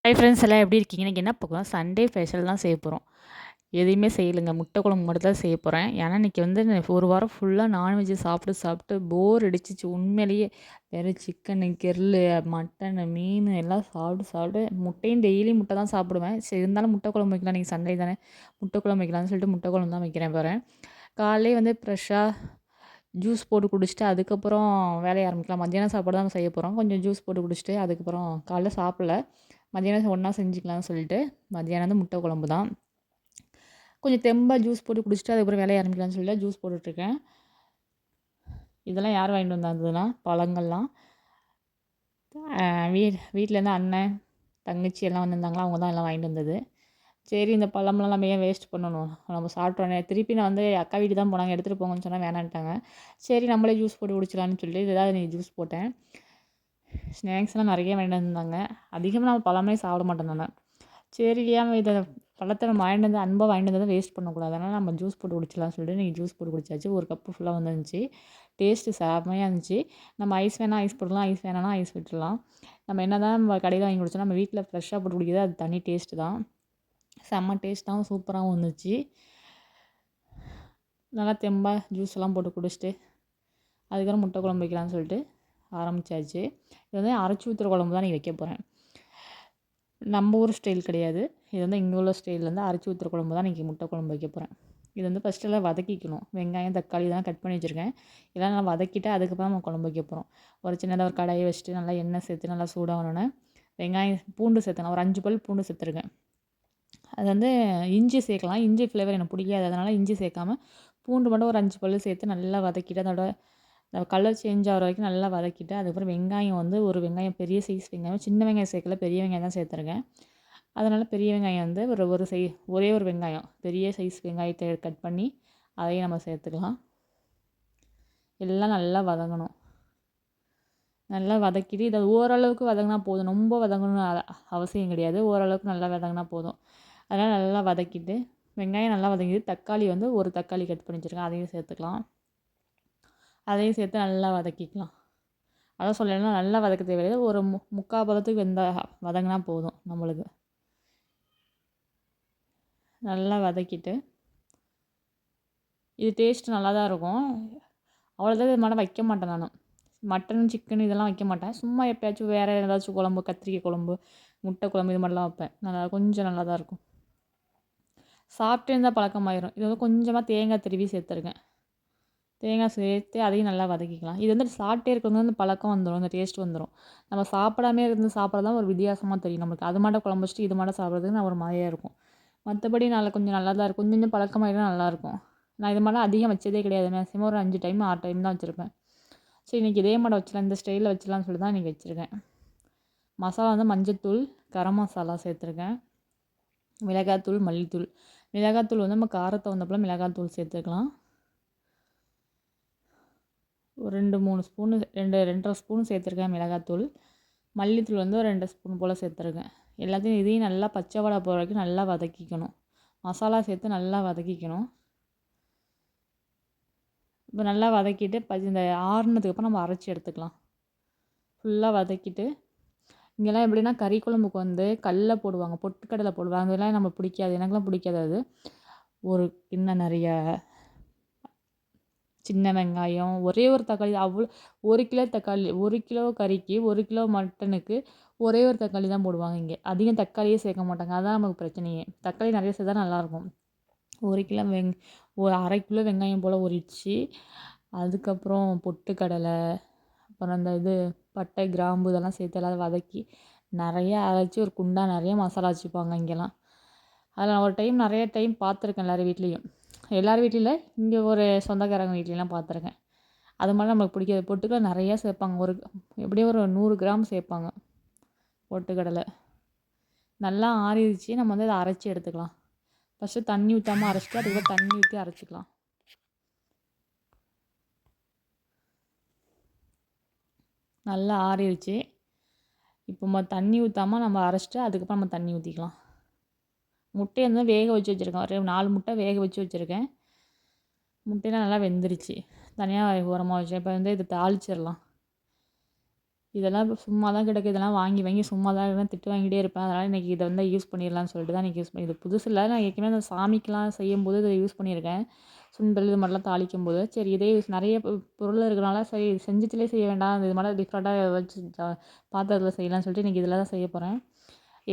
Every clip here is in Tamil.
ஹாய் ஃப்ரெண்ட்ஸ் எல்லாம் எப்படி இருக்கீங்க? இன்னைக்கு என்ன பார்க்க போறோம், சண்டே ஸ்பெஷல் தான் செய்ய போகிறோம். எதையுமே செய்யலைங்க. முட்டை குழம்பு மட்டும் தான் செய்ய போகிறேன். ஏன்னா இன்றைக்கி வந்து ஒரு வாரம் ஃபுல்லாக நான்வெஜ் சாப்பிட்டு சாப்பிட்டு போர் அடிச்சிச்சு உண்மையிலேயே. வெறும் சிக்கனு, கெர்லு, மட்டனு, மீன் எல்லாம் சாப்பிட்டு சாப்பிட்டு முட்டையும் டெய்லி முட்டை தான் சாப்பிடுவேன். சரி இருந்தாலும் முட்டை குழம்பு வைக்கலாம், இன்றைக்கி சண்டே தானே, முட்டை குழம்பு வைக்கலாம்னு சொல்லிட்டு முட்டை குழம்பு தான் வைக்கிறேன் பாருங்க. காலையிலே வந்து ஃப்ரெஷ்ஷாக ஜூஸ் போட்டு குடிச்சிட்டு அதுக்கப்புறம் வேலைய ஆரம்பிக்கலாம். மத்தியானம் சாப்பாடு தான் செய்ய போகிறோம். கொஞ்சம் ஜூஸ் போட்டு குடிச்சிட்டு அதுக்கப்புறம் காலைல சாப்பிடல. மதியானம் ஒன்றா செஞ்சுக்கலாம்னு சொல்லிட்டு மதியானம் வந்து முட்டை குழம்பு தான். கொஞ்சம் தெம்பா ஜூஸ் போட்டு குடிச்சிட்டு அதுக்கப்புறம் வேலைய ஆரம்பிக்கலாம்னு சொல்லிட்டு ஜூஸ் போட்டுட்ருக்கேன். இதெல்லாம் யார் வாங்கிட்டு வந்ததுன்னா பழங்கள்லாம் வீட்லேருந்து அண்ணன், தங்கச்சி எல்லாம் வந்திருந்தாங்களா, அவங்க தான் எல்லாம் வாங்கிட்டு வந்தது. சரி இந்த பழம்லாம் நம்ம ஏன் வேஸ்ட் பண்ணணும், நம்ம சாப்பிட்டோன்னே திருப்பி நான் வந்து அக்கா வீட்டுக்கு தான் போனாங்க, எடுத்துகிட்டு போங்கன்னு சொன்னால் வேணான்ட்டாங்க. சரி நம்மளே ஜூஸ் போட்டு குடிச்சிடலான்னு சொல்லி ஏதாவது நீ ஜூஸ் போட்டேன். ஸ்நாக்ஸ்லாம் நிறைய வாங்கிட்டு வந்திருந்தாங்க. அதிகமாக நம்ம பழமே சாப்பிட மாட்டோம் நான். சரி ஏன் இதை பழத்தை நம்ம வாங்கிட்டு வந்து அன்பாக வாங்கிட்டு வந்து வேஸ்ட் பண்ணக்கூடாது, அதனால் நம்ம ஜூஸ் போட்டு குடிச்சிடலாம்னு சொல்லிட்டு இன்றைக்கி ஜூஸ் போட்டு குடிச்சாச்சு. ஒரு கப்பு ஃபுல்லாக வந்துருந்துச்சு. டேஸ்ட்டு செம்மையாக இருந்துச்சு. நம்ம ஐஸ் வேணால் ஐஸ் போட்டுக்கலாம், ஐஸ் வேணாம்னா ஐஸ் விட்டுடலாம். நம்ம என்ன தான் நம்ம கடையில் வாங்கி குடித்தோம், நம்ம வீட்டில் ஃப்ரெஷ்ஷாக போட்டு குடிக்கிறது அது தனி டேஸ்ட்டு தான். செம்ம டேஸ்ட்டாகவும் சூப்பராகவும் இருந்துச்சு. நல்லா தெம்பாக ஜூஸ்லாம் போட்டு குடிச்சிட்டு அதுக்கப்புறம் முட்டை குழம்பு வைக்கலாம்னு சொல்லிட்டு ஆரம்பித்தாச்சு. இது வந்து அரைச்சி ஊற்றுற குழம்பு தான் நீ வைக்க போகிறேன். நம்ம ஊர் ஸ்டைல் கிடையாது. இது வந்து இங்கே உள்ள ஸ்டைலில் வந்து அரைச்சி ஊற்றுற குழம்பு தான் இன்றைக்கி முட்டை குழம்பு வைக்க போகிறேன். இது வந்து ஃபஸ்ட்டெல்லாம் வதக்கிக்கணும். வெங்காயம், தக்காளி இதெல்லாம் கட் பண்ணி வச்சுருக்கேன். இதெல்லாம் நல்லா வதக்கிட்டு அதுக்கப்புறம் நம்ம குழம்பு வைக்க போகிறோம். ஒரு சின்னதாக ஒரு கடாயை வச்சுட்டு நல்லா எண்ணெய் சேர்த்து நல்லா சூடாகணுன்னு வெங்காயம், பூண்டு சேர்த்தணும். ஒரு 5 பல் பூண்டு சேர்த்துருக்கேன். அது வந்து இஞ்சி சேர்க்கலாம். இஞ்சி ஃப்ளேவர் எனக்கு பிடிக்காது, அதனால் இஞ்சி சேர்க்காம பூண்டு மட்டும் ஒரு 5 பல் சேர்த்து நல்லா வதக்கிட்டு அதோட கலர் சேஞ்ச் ஆகிற வரைக்கும் நல்லா வதக்கிட்டு அதுக்கப்புறம் வெங்காயம் வந்து ஒரு வெங்காயம், பெரிய சைஸ் வெங்காயம், சின்ன வெங்காயம் சேர்க்கல, பெரிய வெங்காயம் தான் சேர்த்துருக்கேன். அதனால் பெரிய வெங்காயம் வந்து ஒரே ஒரு வெங்காயம் பெரிய சைஸ் வெங்காயத்தை கட் பண்ணி அதையும் நம்ம சேர்த்துக்கலாம். எல்லாம் நல்லா வதங்கணும். நல்லா வதக்கிட்டு இதை ஓரளவுக்கு வதங்கினா போதும், ரொம்ப வதங்கணும்னு அவசியம் கிடையாது. ஓரளவுக்கு நல்லா வதங்கினா போதும். அதனால் நல்லா வதக்கிட்டு வெங்காயம் நல்லா வதங்கிட்டு தக்காளி வந்து ஒரு தக்காளி கட் பண்ணி வச்சுருக்கேன், அதையும் சேர்த்துக்கலாம். அதையும் சேர்த்து நல்லா வதக்கிக்கலாம். அதான் சொல்லலைன்னா நல்லா வதக்க தேவையில்லை, ஒரு முக்கால் பதத்துக்கு வதங்கினா போதும் நம்மளுக்கு. நல்லா வதக்கிட்டு இது டேஸ்ட் நல்லா தான் இருக்கும். அவ்வளோதான் இது மட்டும் வைக்க மாட்டேன் நான். மட்டன், சிக்கன் இதெல்லாம் வைக்க மாட்டேன். சும்மா எப்போயாச்சும் வேறு ஏதாச்சும் குழம்பு, கத்திரிக்காய் குழம்பு, முட்டை குழம்பு இது மாதிரிலாம் வைப்பேன். நல்லா கொஞ்சம் நல்லா தான் இருக்கும். சாப்பிட்டே இருந்தால் பழக்கமாயிரும். இது வந்து கொஞ்சமாக தேங்காய் திருவி சேர்த்துருக்கேன். தேங்காய் சேர்த்து அதையும் நல்லா வதக்கிக்கலாம். இது வந்து சாப்பிட்டே இருக்கிறவங்க வந்து பழக்கம் வந்துடும், அந்த டேஸ்ட் வந்துடும். நம்ம சாப்பிடாமே இருந்து சாப்பிட்றது தான் ஒரு வித்தியாசமாக தெரியும் நம்மளுக்கு. அது மாட்ட குழம்பு வச்சுட்டு இது மாட்ட சாப்பிட்றதுக்கு ஒரு மாதிரியாக இருக்கும். மற்றபடி கொஞ்சம் நல்லா தான் இருக்கும். கொஞ்சம் கொஞ்சம் பழக்கமாயிடும், நல்லாயிருக்கும். நான் இது மாதிரிலாம் அதிகம் வச்சதே கிடையாது. மேக்ஸிமம் ஒரு 5 டைம் 6 டைம் தான் வச்சுருப்பேன். சரி இன்றைக்கி இதே மாட்ட வச்சுக்கலாம், இந்த ஸ்டைலில் வச்சுலாம்னு சொல்லி தான் இன்றைக்கி வச்சுருக்கேன். மசாலா வந்து மஞ்சள்தூள், கரம் மசாலா சேர்த்துருக்கேன், மிளகாத்தூள், மல்லித்தூள். மிளகாத்தூள் வந்து நம்ம காரத்தை வந்தப்போல் மிளகாத்தூள் சேர்த்துக்கலாம். ஒரு 2-3 ஸ்பூனு 2-2.5 ஸ்பூன் சேர்த்துருக்கேன் மிளகாத்தூள். மல்லித்தூள் வந்து ஒரு 2 ஸ்பூன் போல் சேர்த்துருக்கேன். எல்லாத்தையும் இதையும் நல்லா பச்சை வாடை போகிற வரைக்கும் நல்லா வதக்கிக்கணும். மசாலா சேர்த்து நல்லா வதக்கிக்கணும். இப்போ நல்லா வதக்கிட்டு இந்த ஆறுனதுக்கப்புறம் நம்ம அரைச்சி எடுத்துக்கலாம். ஃபுல்லாக வதக்கிட்டு இங்கெல்லாம் எப்படின்னா கறி குழம்புக்கு வந்து கடல போடுவாங்க, பொட்டுக்கடலை போடுவாங்க. அதெல்லாம் நம்ம பிடிக்காது, எனக்குலாம் பிடிக்காது அது. ஒரு கிண்ணம் நிறைய சின்ன வெங்காயம், ஒரே ஒரு தக்காளி, 1 கிலோ தக்காளி, 1 கிலோ கறிக்கு 1 கிலோ மட்டனுக்கு ஒரே ஒரு தக்காளி தான் போடுவாங்க இங்கே. அதிகம் தக்காளியே சேர்க்க மாட்டாங்க, அதுதான் நமக்கு பிரச்சனையே. தக்காளி நிறைய சேர்த்தா நல்லாயிருக்கும். 1 கிலோ ஒரு 1/2 கிலோ வெங்காயம் போல் உரித்து அதுக்கப்புறம் பொட்டுக்கடலை, அப்புறம் அந்த பட்டை, கிராம்பு இதெல்லாம் சேர்த்து எல்லாம் வதக்கி நிறையா அரைச்சி ஒரு குண்டா நிறைய மசாலா வச்சுப்பாங்க இங்கெல்லாம். அதில் நான் ஒரு டைம் நிறைய டைம் பார்த்துருக்கேன் எல்லார் வீட்லேயும். எல்லார் வீட்லையும் இங்கே ஒரு சொந்தக்காரங்க வீட்லலாம் பார்த்துருக்கேன். அது மாதிரி நம்மளுக்கு பிடிக்காது. பொட்டுக்கடலை நிறையா சேர்ப்பாங்க, எப்படியும் ஒரு 100 கிராம் சேர்ப்பாங்க பொட்டுக்கடலை. நல்லா ஆறிடுச்சு, நம்ம வந்து அதை அரைச்சி எடுத்துக்கலாம். ஃபஸ்ட்டு தண்ணி ஊற்றாமல் அரைச்சிட்டு அதுக்கப்புறம் தண்ணி ஊற்றி அரைச்சிக்கலாம். நல்லா ஆறிடுச்சு. இப்போ தண்ணி ஊற்றாமல் நம்ம அரைச்சிட்டு அதுக்கப்புறம் நம்ம தண்ணி ஊற்றிக்கலாம். முட்டையை வந்து வேக வச்சு வச்சுருக்கேன், ஒரு 4 முட்டை வேக வச்சு வச்சுருக்கேன். முட்டையெல்லாம் நல்லா வெந்துருச்சு, தனியாக ஓரமாக வச்சேன். இப்போ வந்து இதை தாளிச்சிடலாம். இதெல்லாம் சும்மா தான் கிடக்கு. இதெல்லாம் வாங்கி வாங்கி சும்மா தான் திட்டு வாங்கிட்டே இருப்பேன். அதனால் இன்றைக்கி இதை வந்து யூஸ் பண்ணிடலான்னு சொல்லிட்டு தான் இன்றைக்கி யூஸ் பண்ணி இது புதுசு இல்லை. நான் ஏற்கனவே அந்த சாமிக்கெலாம் செய்யும்போது இதை யூஸ் பண்ணியிருக்கேன். சுண்டல் இது மாதிரிலாம் தாளிக்கும்போது. சரி இதே நிறைய பொருள் இருக்கிறனால சரி செஞ்சத்துலேயே செய்ய வேண்டாம். இது மாதிரி டிஃப்ரெண்ட்டாக வச்சு பாத்திரத்தில் செய்யலாம்னு சொல்லிட்டு இன்றைக்கி இதில் தான் செய்ய போகிறேன்.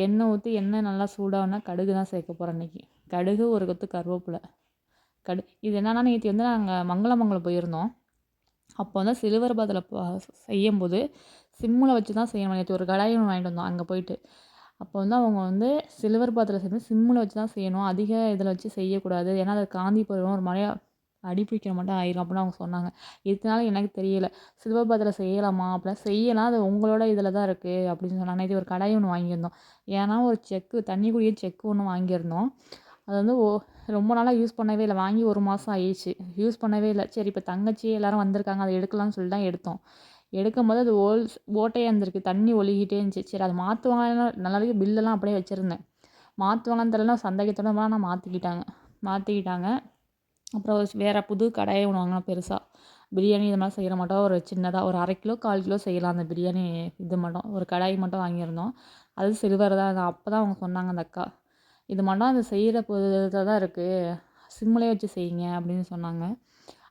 எண்ணெய் ஊற்றி எண்ணெய் நல்லா சூடாகனா கடுகு தான் சேர்க்க போகிறேன் இன்றைக்கி. கடுகு ஒரு கொத்து கருவேப்பிலை. இது என்னென்னா நேற்று வந்து நாங்கள் மங்களமங்கலம் போயிருந்தோம். அப்போ வந்து சில்வர் பாத்திரத்தில் செய்யும்போது சிம்மில் வச்சு தான் செய்யணும். நேற்று ஒரு கடாய் ஒன்று வாங்கிட்டு வந்தோம் அங்கே போயிட்டு. அப்போ வந்து அவங்க வந்து சில்வர் பாத்திரம் செய்யணும், சிம்மில் வச்சு தான் செய்யணும், அதிக இதில் வச்சு செய்யக்கூடாது, ஏன்னா அது காந்தி போயிடும், ஒரு மாதிரியா அடி பிடிக்கிற மட்டும் ஆயிரும் அப்படின்னு அவங்க சொன்னாங்க. இதனால எனக்கு தெரியல, சில்வர் பாத்திரம் செய்யலாமா அப்படின்னா செய்யலாம், அது உங்களோட இதில் தான் இருக்குது அப்படின்னு சொன்னாங்க. நேற்று ஒரு கடாய் ஒன்று வாங்கியிருந்தோம். ஏன்னா ஒரு செக்கு தண்ணி குடிய செக்கு ஒன்று வாங்கியிருந்தோம். அது வந்து ரொம்ப நாளாக யூஸ் பண்ணவே இல்லை. வாங்கி 1 மாதம் ஆயிடுச்சு, யூஸ் பண்ணவே இல்லை. சரி இப்போ தங்கச்சி எல்லோரும் வந்திருக்காங்க, அதை எடுக்கலாம்னு சொல்லிட்டு தான் எடுத்தோம். எடுக்கும்போது அது ஓட்டையாக இருந்திருக்கு, தண்ணி ஒழுகிட்டே இருந்துச்சு. சரி அதை மாற்றுவாங்க, நல்லாவே பில்லெல்லாம் அப்படியே வச்சுருந்தேன். மாற்றுவாங்கன்னு தெரியல, சந்தேகத்தோட ஆனால் மாற்றிக்கிட்டாங்க. அப்புறம் வேறு புது கடாயை ஒன்று வாங்கினோம் பெருசாக. பிரியாணி இது மாதிரி செய்கிற மாட்டோம், ஒரு சின்னதாக ஒரு 1/2 கிலோ 1/4 கிலோ செய்யலாம் அந்த பிரியாணி. இது மட்டும் ஒரு கடாய் மட்டும் வாங்கியிருந்தோம். அது சில்வர் தான். அப்போ தான் அவங்க சொன்னாங்க அந்த அக்கா, இது மட்டும் அது செய்கிற இதில் தான் இருக்குது, சிம்மிலே வச்சு செய்யுங்க அப்படின்னு சொன்னாங்க.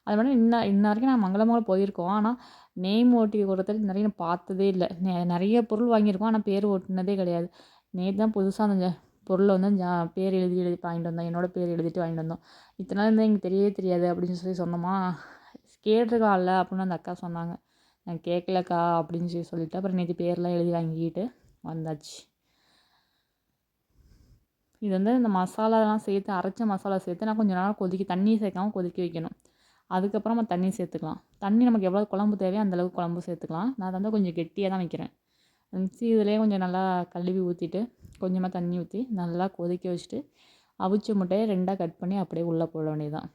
அது மட்டும் இன்ன வரைக்கும் நான் மங்களமங்கலம் போயிருக்கோம். ஆனால் நேம் ஓட்டி கொடுத்தது நிறைய நான் பார்த்ததே இல்லை. நிறைய பொருள் வாங்கியிருக்கோம், ஆனால் பேர் ஓட்டுனதே கிடையாது. நேற்று தான் புதுசாக அந்த பொருளை வந்து பேர் எழுதி வாங்கிட்டு வந்தோம், என்னோடய பேர் எழுதிட்டு வாங்கிட்டு வந்தோம். இத்தனை நாள் இருந்தால் எங்களுக்கு தெரியவே தெரியாது அப்படின்னு சொல்லி சொன்னோமா, கேட்டிருக்கான்ல அப்படின்னு அந்த அக்கா சொன்னாங்க. நான் கேட்கலக்கா அப்படின்னு சொல்லிட்டு அப்புறம் நேற்று பேர்லாம் எழுதி வாங்கிக்கிட்டு வந்தாச்சு. இது வந்து இந்த மசாலாலாம் சேர்த்து அரைச்ச மசாலா சேர்த்து நான் கொஞ்சம் நேரம் தண்ணி சேர்க்காமல் கொதிக்க வைக்கணும். அதுக்கப்புறம் நம்ம தண்ணி சேர்த்துக்கலாம். தண்ணி நமக்கு எவ்வளோ குழம்பு தேவையோ அந்தளவுக்கு குழம்பு சேர்த்துக்கலாம். நான் அதை வந்து கொஞ்சம் கெட்டியாக தான் வைக்கிறேன். மிக்ஸி இதிலேயே கொஞ்சம் நல்லா கழுவி ஊற்றிட்டு கொஞ்சமாக தண்ணி ஊற்றி நல்லா கொதிக்க வச்சுட்டு அவிச்ச முட்டையை 2ஆக கட் பண்ணி அப்படியே உள்ளே போட வேண்டியதுதான்.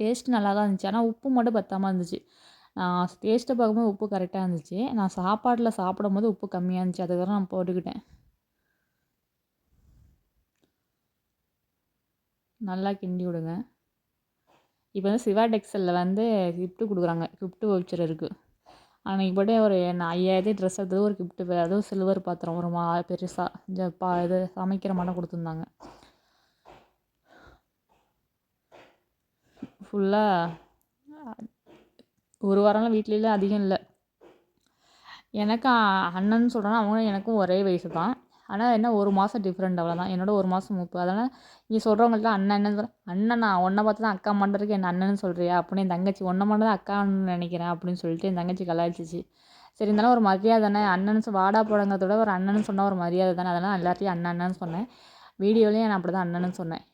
டேஸ்ட் நல்லா தான் இருந்துச்சு, ஆனால் உப்பு மட்டும் பத்தாமல் இருந்துச்சு. நான் டேஸ்ட்டை பார்க்கும்போது உப்பு கரெக்டாக இருந்துச்சு, நான் சாப்பாட்டில் சாப்பிடும்போது உப்பு கம்மியாக இருந்துச்சு, அதுக்கப்புறம் நான் போட்டுக்கிட்டேன். நல்லா கிண்டி விடுங்க. இப்போ வந்து சிவா டெக்ஸ்டைலில் வந்து கிஃப்ட்டு கொடுக்குறாங்க, கிஃப்ட்டு வவுச்சர் இருக்குது. அன்றைக்கி போய்ட்டு ஒரு 5000 ட்ரெஸ் எடுத்தது ஒரு கிஃப்ட்டு, அதுவும் சில்வர் பாத்திரம் ஒரு பெருசாக இது சமைக்கிற மாட்டம் கொடுத்துருந்தாங்க. ஃபுல்லாக ஒரு வாரம்லாம் வீட்லேயே அதிகம் இல்லை. எனக்கு அண்ணன்னு சொல்கிறேன்னா அவங்களும் எனக்கும் ஒரே வயசு தான். ஆனால் என்ன 1 மாதம் டிஃப்ரெண்ட் அவ்வளோதான். என்னோட 1 மாதம் மூப்பு. அதனால் இங்கே சொல்கிறவங்கள்ட்ட அண்ணன்னு அண்ணனா உன்னை பார்த்து தான் அக்கா பண்ணுறதுக்கு என்ன அண்ணன்னு சொல்கிறியா அப்படின்னு என் தங்கச்சி, உன்னை மட்டும் தான் அக்கான்னு நினைக்கிறேன் அப்படின்னு சொல்லிட்டு என் தங்கச்சி கலாய்ச்சிச்சு. சரி இருந்தாலும் ஒரு மரியாதை தானே, அண்ணன்னு வாடா போடங்கிறத விட ஒரு அண்ணன்னு சொன்னால் ஒரு மரியாதை தானே, அதெல்லாம் எல்லாத்தையும் அண்ணன் அண்ணன்னு சொன்னேன். வீடியோலேயும் நான் அப்படி தான் அண்ணன்னு சொன்னேன்.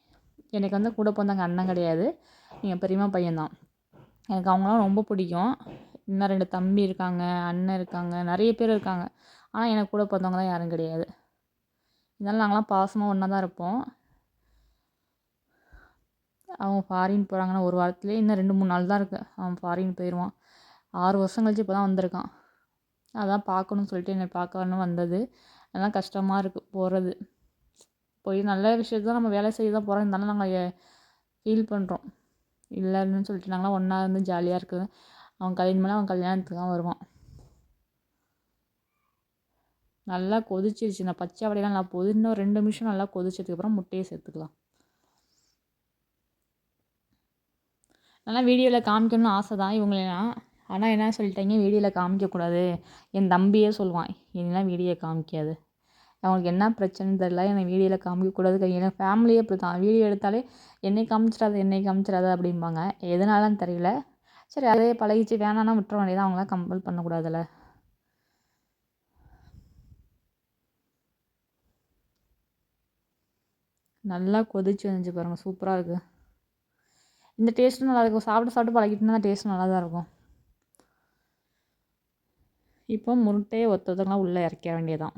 எனக்கு வந்து கூட பிறந்தவங்க அண்ணன் கிடையாது, எங்கள் பெரியம்மா பையன்தான். எனக்கு அவங்களாம் ரொம்ப பிடிக்கும். இன்னும் 2 தம்பி இருக்காங்க, அண்ணன் இருக்காங்க, நிறைய பேர் இருக்காங்க. ஆனால் எனக்கு கூட பிறந்தவங்க தான் யாரும் கிடையாது. இதனால் நாங்களாம் பாசமாக ஒன்றா தான் இருப்போம். அவங்க ஃபாரின் போகிறாங்கன்னா ஒரு வாரத்துலேயே இன்னும் 2-3 நாள் தான் இருக்குது, அவன் ஃபாரின் போயிடுவான். 6 வருஷம் கழிச்சு இப்போ தான் வந்திருக்கான். அதான் பார்க்கணும்னு சொல்லிட்டு என்னை பார்க்க வரணும் வந்தது. அதெல்லாம் கஷ்டமாக இருக்குது போகிறது. போய் நல்ல விஷயத்த நம்ம வேலை செய்ய தான் போகிறோம், இருந்தாலும் நாங்கள் ஃபீல் பண்ணுறோம். இல்லைன்னு சொல்லிட்டு நாங்களாம் ஒன்றா இருந்து ஜாலியாக இருக்குது. அவன் கல்யாணம் பண்ணால் அவன் கல்யாணத்துக்கு தான் வருவான். நல்லா கொதிச்சிருச்சு, நான் பச்சை வடையெல்லாம் நல்லா இன்னும் 2 நிமிஷம் நல்லா கொதிச்சதுக்கப்புறம் முட்டையை சேர்த்துக்கலாம். நல்லா வீடியோவில் காமிக்கணும்னு ஆசை தான் இவங்களெல்லாம், ஆனால் என்ன சொல்லிட்டாங்க, வீடியோவில் காமிக்கக்கூடாது. என் தம்பியே சொல்லுவான், என்னெல்லாம் வீடியோ காமிக்காது. அவங்களுக்கு என்ன பிரச்சனைன்னு தெரில, என்னை வீடியோவில் காமிக்கக்கூடாது. என் ஃபேமிலியே அப்படி தான், வீடியோ எடுத்தாலே என்னை காமிச்சிடாத அப்படிம்பாங்க. எதனாலன்னு தெரியல. சரி அதே பழகிச்சு, வேணான்னா விட்டுற வேண்டியதான், அவங்களாம் கம்பல் பண்ணக்கூடாதுல்ல. நல்லா கொதிச்சு வந்துச்சு பாருங்கள், சூப்பராக இருக்குது. இந்த டேஸ்ட்டும் நல்லா இருக்கும், சாப்பிட்டு பழகிட்டுனா டேஸ்ட் நல்லா தான் இருக்கும். இப்போ முட்டையை ஒத்தலாம் உள்ளே இறக்க வேண்டியதான்.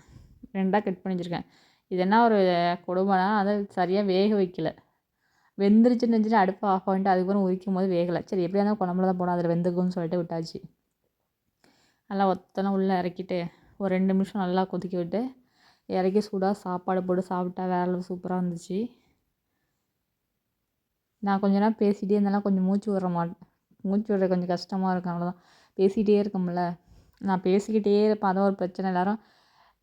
2ஆக கட் பண்ணி வச்சுருக்கேன். இது என்ன ஒரு கொடுமைனா, அதை சரியாக வேக வைக்கல. வெந்துருச்சுன்னு நினச்சிட்டு அடுப்பை ஆஃப் பண்ணிட்டு அதுக்கப்புறம் உரிக்கும் போது வேகலை. சரி எப்படியா இருந்தாலும் குழம்புல தான் போனால் அதில் வெந்துக்கும்னு சொல்லிட்டு விட்டாச்சு. நல்லா ஒத்தலாம் உள்ளே இறக்கிட்டு ஒரு 2 நிமிஷம் நல்லா கொதிக்க விட்டு இறக்கி சூடாக சாப்பாடு போட்டு சாப்பிட்டா வேறு அளவு சூப்பராக இருந்துச்சு. நான் கொஞ்ச நேரம் பேசிகிட்டே இருந்தாலும் கொஞ்சம் மூச்சு விட கொஞ்சம் கஷ்டமாக இருக்கும், அவ்வளோதான். பேசிகிட்டே இருக்கோம்ல, நான் பேசிக்கிட்டே இருப்பேன். அதான் ஒரு பிரச்சனை. எல்லாரும்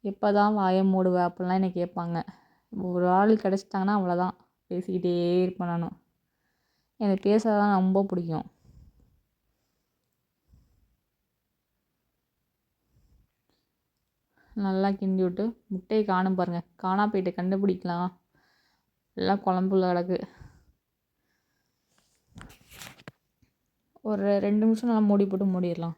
எப்போ தான் வாயை மூடுவ அப்படிலாம் என்னை கேட்பாங்க. ஒரு ஆள் கிடச்சிட்டாங்கன்னா அவ்வளோதான், பேசிக்கிட்டே இருப்பேன் நானும். எனக்கு பேசுறதுதான் ரொம்ப பிடிக்கும். நல்லா கிண்டி விட்டு முட்டையை காணும் பாருங்கள், காணா போயிட்டு கண்டுபிடிக்கலாம். எல்லாம் குழம்புல கிடக்கு. ஒரு 2 நிமிஷம் நல்லா மூடி போட்டு மூடிடலாம்.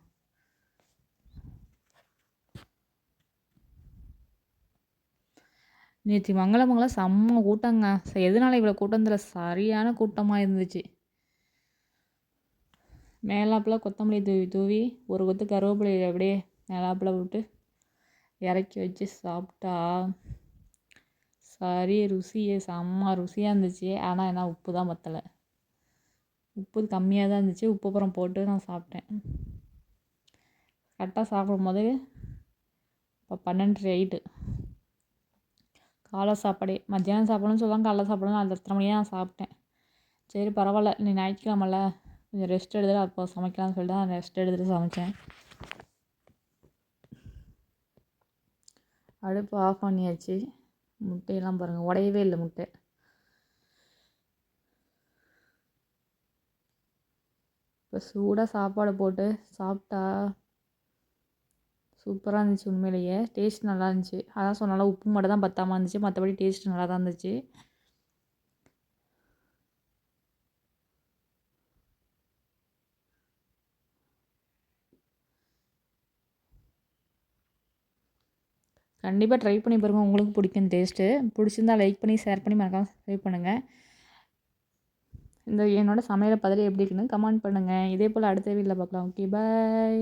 நேற்று மங்களமங்கலம் செம்ம கூட்டங்க. எதனால இவ்வளோ கூட்டம் தெரியல, சரியான கூட்டமாக இருந்துச்சு. மேலாப்பில் கொத்தமல்லி தூவி தூவி ஒரு கொத்து கருவேப்பிலையை அப்படியே மேலாப்பில் விட்டு இறக்கி வச்சு சாப்பிட்டா சரி ருசியே செம்ம ருசியாக இருந்துச்சு. ஆனால் என்ன உப்பு தான் பத்தலை, உப்பு கம்மியாக தான் இருந்துச்சு. உப்பு அப்புறம் போட்டு நான் சாப்பிட்டேன். கரெக்டாக சாப்பிடும்போது இப்போ 12:30 ஆகிட்டு. காலை சாப்பாடே மத்தியானம் சாப்பிடணும்னு சொல்லுவாங்க, காலைல சாப்பிடணும். அது 10:30 மணியாக நான் சாப்பிட்டேன். சரி பரவாயில்ல, நீ ஞாயிற்றுக்கிழமல கொஞ்சம் ரெஸ்ட் எடுத்துட்டு அப்போ சமைக்கலாம்னு சொல்லிட்டு நான் ரெஸ்ட் எடுத்துகிட்டு சமைச்சேன். அடுப்பு ஆஃப் பண்ணியாச்சு. முட்டையெல்லாம் பாருங்கள், உடையவே இல்லை முட்டை. இப்போ சூடாக சாப்பாடு போட்டு சாப்பிட்டா சூப்பராக இருந்துச்சு. உண்மையிலேயே டேஸ்ட் நல்லா இருந்துச்சு. அதான் சொன்னால உப்பு மட்டும் தான் பத்தாமல் இருந்துச்சு, மற்றபடி டேஸ்ட் நல்லா தான் இருந்துச்சு. கண்டிப்பாக ட்ரை பண்ணி பாருங்கள், உங்களுக்கு பிடிக்கும் டேஸ்ட்டு. பிடிச்சிருந்தா லைக் பண்ணி ஷேர் பண்ணி மறக்காமல் சப்ஸ்கிரைப் பண்ணுங்கள். இந்த என்னோடய சமையலை பதில் எப்படி இருக்குன்னு கமெண்ட் பண்ணுங்கள். இதே போல் அடுத்த வீடியோவில் பார்க்கலாம். Okay bye.